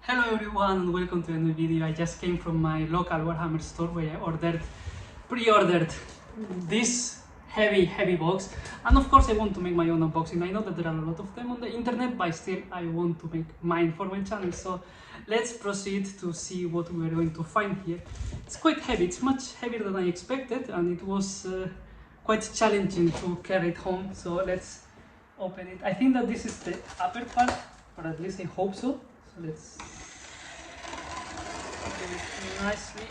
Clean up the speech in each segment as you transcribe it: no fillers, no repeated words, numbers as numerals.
Hello everyone and welcome to a new video. I just came from my local Warhammer store where I pre-ordered this heavy box, and of course I want to make my own unboxing. I know that there are a lot of them on the internet, but still I want to make mine for my channel. So let's proceed to see what we are going to find here. It's quite heavy, it's much heavier than I expected, and it was quite challenging to carry it home. So let's open it. I think that this is the upper part, or at least I hope so. So let's open it nicely.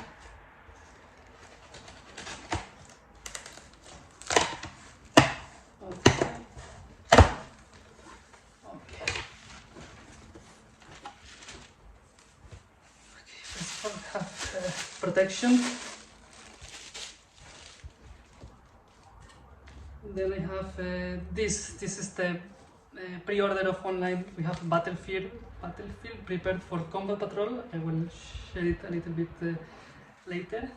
Okay. First of all, we have protection. Then I have this is the pre-order of online. We have Battlefield prepared for combat patrol. I will share it a little bit later,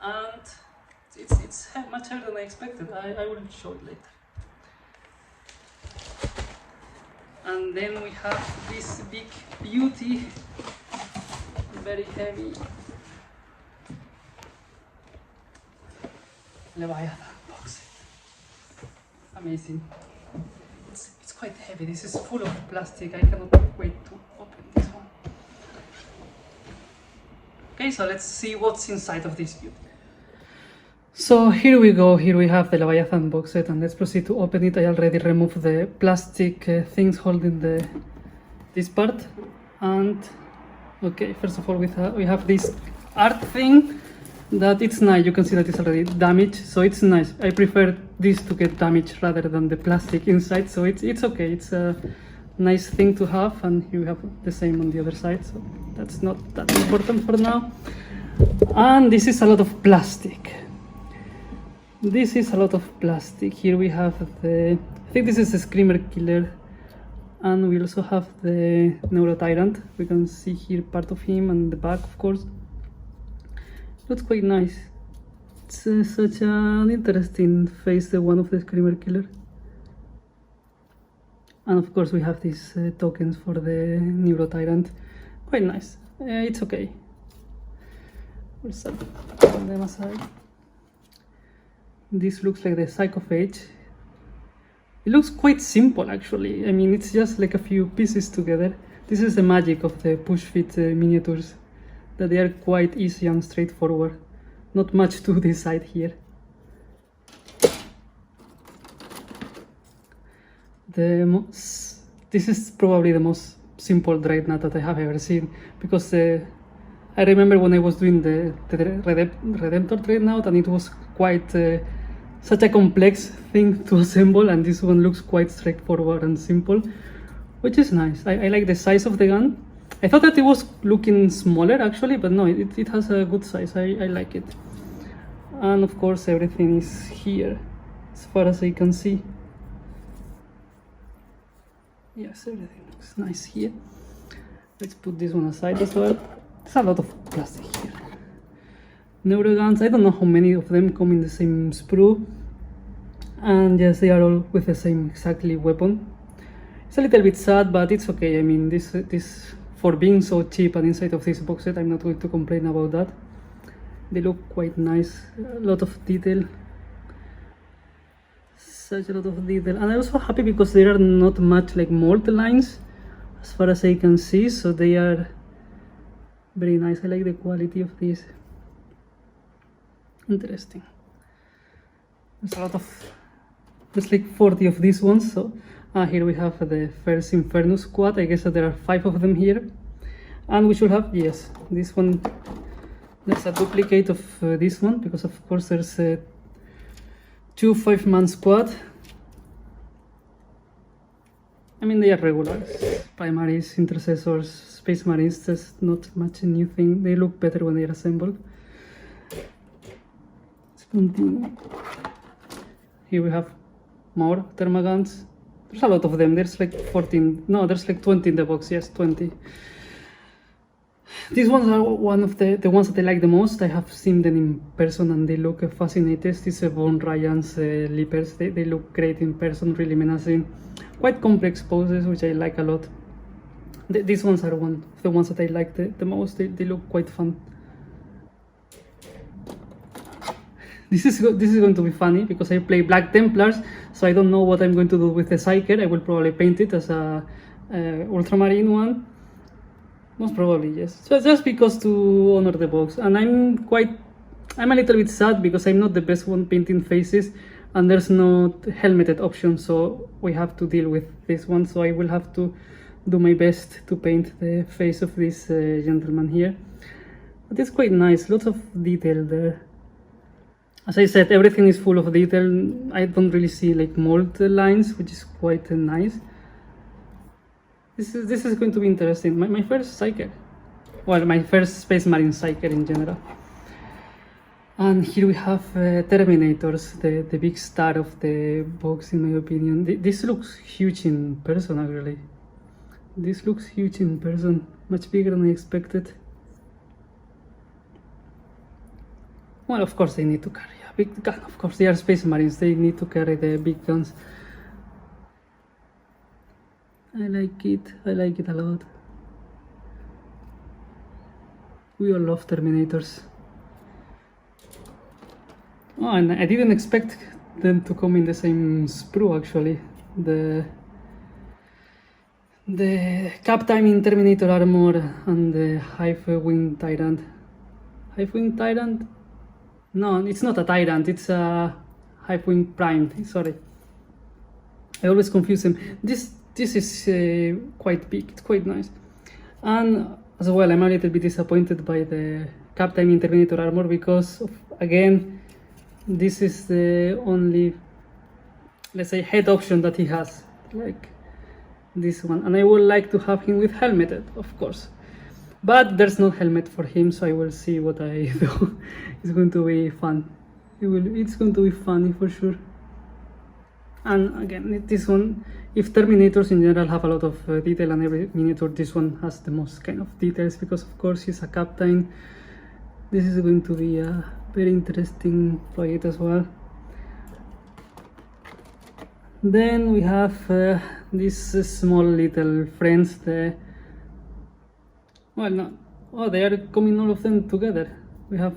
and it's much heavier than I expected. I will show it later. And then we have this big beauty, very heavy Leviathan box. Amazing. It's quite heavy. This is full of plastic. I cannot wait to open this one. Okay, so let's see what's inside of this beauty. So here we go. Here we have the Leviathan box set, and let's proceed to open it. I already removed the plastic things holding this part. And okay, first of all, we have this art thing that it's nice. You can see that it's already damaged, so it's nice. I prefer this to get damaged rather than the plastic inside, so it's okay. It's a nice thing to have, and here we have the same on the other side, so that's not that important for now. And this is a lot of plastic. This is a lot of plastic. Here we have I think this is a Screamer Killer, and we also have the Neuro Tyrant. We can see here part of him and the back, of course. Looks quite nice. It's such an interesting face, the one of the Screamer Killer. And of course we have these tokens for the Neuro Tyrant. Quite nice. It's okay. We'll set them aside. This looks like the Psychophage. It looks quite simple actually. I mean, it's just like a few pieces together. This is the magic of the push fit miniatures, that they are quite easy and straightforward. Not much to decide here. This is probably the most simple Dreadnought that I have ever seen, because I remember when I was doing the Redemptor Dreadnought, and it was quite such a complex thing to assemble, and this one looks quite straightforward and simple, which is nice. I like the size of the gun. I thought that it was looking smaller actually, but no, it has a good size. I like it. And of course everything is here, as far as I can see. Yes, everything looks nice here. Let's put this one aside as well. There's a lot of plastic here. Neuroguns, I don't know how many of them come in the same sprue. And yes, they are all with the same exactly weapon. It's a little bit sad, but it's okay. I mean, this for being so cheap and inside of this box set, I'm not going to complain about that. They look quite nice. A lot of detail. Such a lot of detail. And I'm also happy because there are not much like mold lines as far as I can see, so they are very nice. I like the quality of this. Interesting. There's like 40 of these ones. So here we have the first Inferno squad. I guess that there are 5 of them here, and we should have, yes, this one. There's a duplicate of this one, because of course there's 2 5-man squad. I mean, they are regulars, primaries, intercessors, space marines. There's not much a new thing. They look better when they are assembled. Let's continue. Here we have more thermaguns. There's a lot of them. There's like 14. No, there's like 20 in the box. Yes, 20. These ones are one of the ones that I like the most. I have seen them in person and they look fascinating. These Von Ryan's Leapers, they look great in person, really menacing. Quite complex poses, which I like a lot. These ones are the ones that I like the most. They look quite fun. This is going to be funny because I play Black Templars, so I don't know what I'm going to do with the Psyker. I will probably paint it as a ultramarine one. Most probably, yes. So just because to honor the box. And I'm a little bit sad because I'm not the best one painting faces, and there's no helmeted option, so we have to deal with this one. So I will have to do my best to paint the face of this gentleman here. But it's quite nice, lots of detail there. As I said, everything is full of detail. I don't really see like mold lines, which is quite nice. This is going to be interesting. My first Psyker. Well, my first Space Marine Psyker in general. And here we have Terminators, the big star of the box in my opinion. This looks huge in person actually. This looks huge in person, much bigger than I expected. Well, of course they need to carry a big gun. Of course, they are Space Marines. They need to carry the big guns. I like it a lot. We all love Terminators. Oh, and I didn't expect them to come in the same sprue actually. The Captain Terminator armor and the Hive-Wing Tyrant. Hive-Wing Tyrant? No, it's not a Tyrant, it's a Hive-Wing Prime, sorry. I always confuse them. This is quite big, it's quite nice. And as well, I'm a little bit disappointed by the Captain Terminator armor because, again, this is the only, let's say, head option that he has, like this one. And I would like to have him with helmeted, of course. But there's no helmet for him, so I will see what I do. It's going to be fun. It's going to be funny for sure. And again, this one, if Terminators in general have a lot of detail and every miniature, this one has the most kind of details because of course he's a captain. This is going to be a very interesting project as well. Then we have these small little friends. They are coming all of them together. We have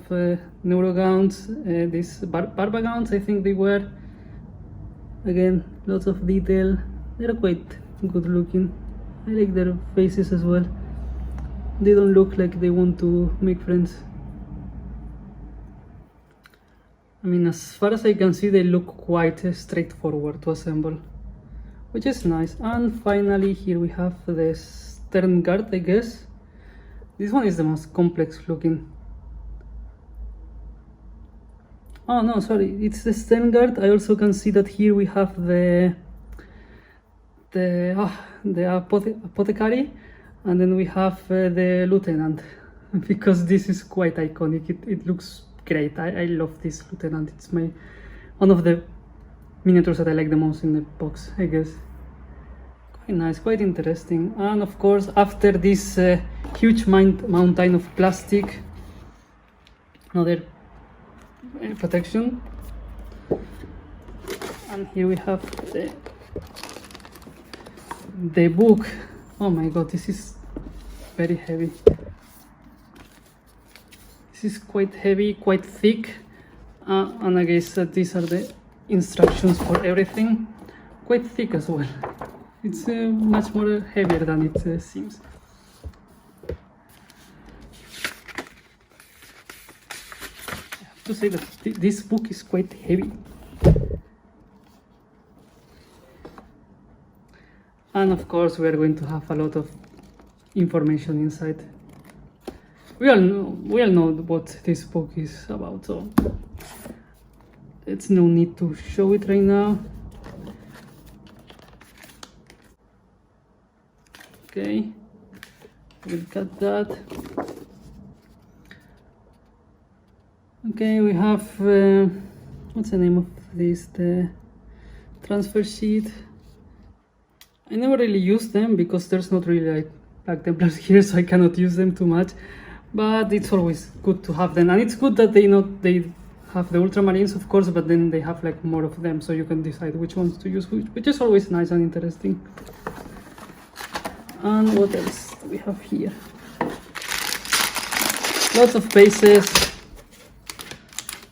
Neurogowns, these Barbagowns, I think they were. Again, lots of detail. They're quite good looking. I like their faces as well. They don't look like they want to make friends. I mean, as far as I can see, they look quite straightforward to assemble, which is nice. And finally, here we have the Stern Guard, I guess. This one is the most complex looking. Oh no, sorry, it's the Stern Guard. I also can see that here we have the apothecary, and then we have the lieutenant, because this is quite iconic. It looks great. I love this lieutenant. It's one of the miniatures that I like the most in the box, I guess. Quite nice, quite interesting. And of course, after this huge mountain of plastic, another protection. And here we have the book. Oh my god, this is very heavy. This is quite heavy, quite thick, and I guess that these are the instructions for everything. Quite thick as well. It's much more heavier than it seems. I have to say that this book is quite heavy. And of course we are going to have a lot of information inside. We all know what this book is about, so there's no need to show it right now. Okay, we'll cut that. Okay, we have what's the name of this? The transfer sheet. I never really use them because there's not really like Black Templars here, so I cannot use them too much. But it's always good to have them, and it's good that they have the Ultramarines, of course, but then they have like more of them, so you can decide which ones to use, which is always nice and interesting. And what else do we have here? Lots of bases,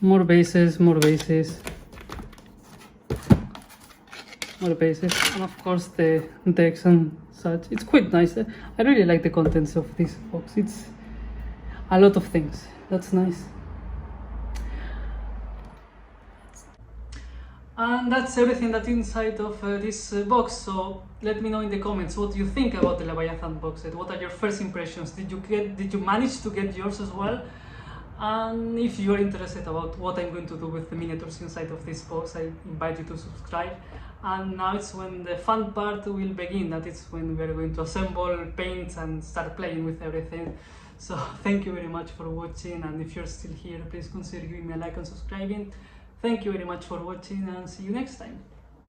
more bases, more bases, more bases, and of course the decks and such. It's quite nice. I really like the contents of this box. It's a lot of things. That's nice. And that's everything that's inside of this box. So let me know in the comments what you think about the Leviathan box set. What are your first impressions? Did you manage to get yours as well? And if you're interested about what I'm going to do with the miniatures inside of this box, I invite you to subscribe. And now it's when the fun part will begin. That is when we're going to assemble, paint, and start playing with everything. So thank you very much for watching, and if you're still here, please consider giving me a like and subscribing. Thank you very much for watching, and see you next time.